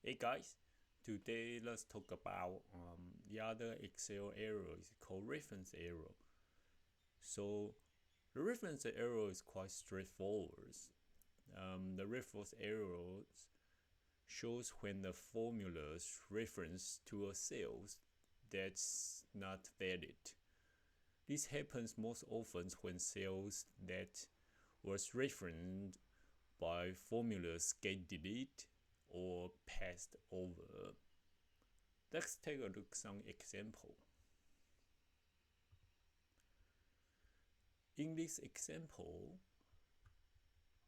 Hey guys, today let's talk about the other Excel error is called reference error. So the reference error is quite straightforward. The reference error shows when the formula's reference to a cell that's not valid. This happens most often when cells that was referenced by formulas get deleted or passed over. Let's take a look at some example. In this example,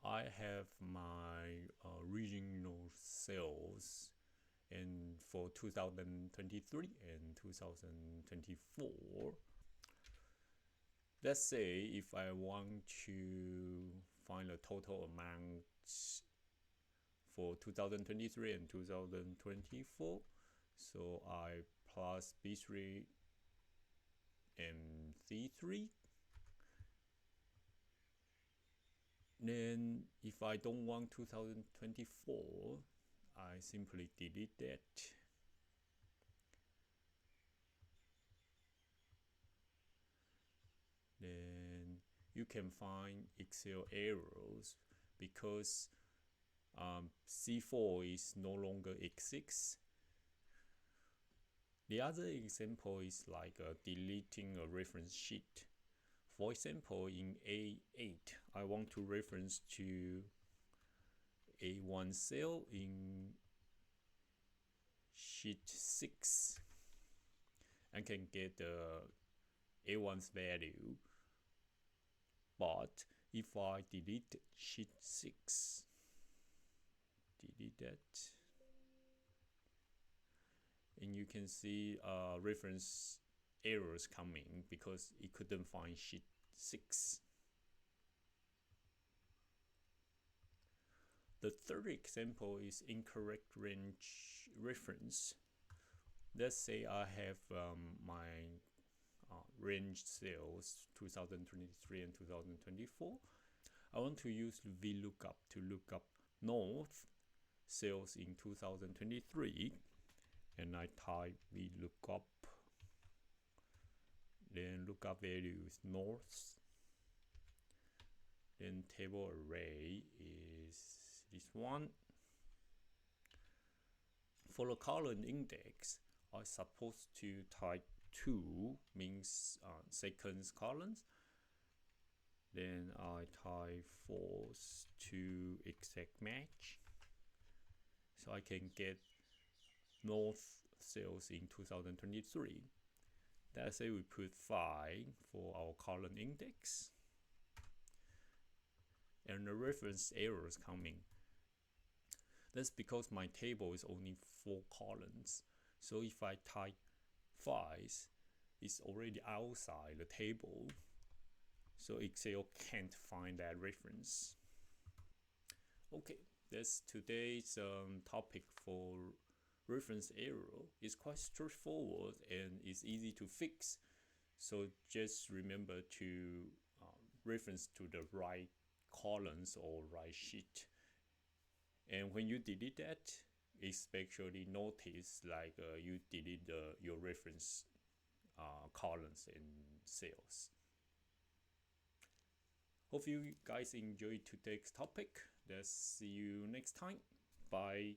I have my regional sales and for 2023 and 2024. Let's say if I want to find the total amount for 2023 and 2024, so I plus B3 and C3. Then if I don't want 2024, I simply delete that. Then you can find Excel errors because C4 is no longer exists. The other example is like deleting a reference sheet. For example, in A8, I want to reference to A1 cell in sheet 6 and can get the A1's value. But if I delete sheet 6, delete that, and you can see reference errors coming because it couldn't find sheet 6. The third example is incorrect range reference. Let's say I have my range cells 2023 and 2024. I want to use VLOOKUP to look up north sales in 2023, and I type VLOOKUP, then lookup value is north, then table array is this one. For the column index, I supposed to type 2, means seconds columns. Then I type false to exact match, so I can get north sales in 2023. Let's say we put 5 for our column index, and the reference error is coming. That's because my table is only 4 columns. So if I type 5, it's already outside the table, so Excel can't find that reference. Okay, that's today's topic for reference error. It's quite straightforward and it's easy to fix. So just remember to reference to the right columns or right sheet. And when you delete that, especially notice like you delete your reference columns and cells. Hope you guys enjoyed today's topic. Let's see you next time. Bye.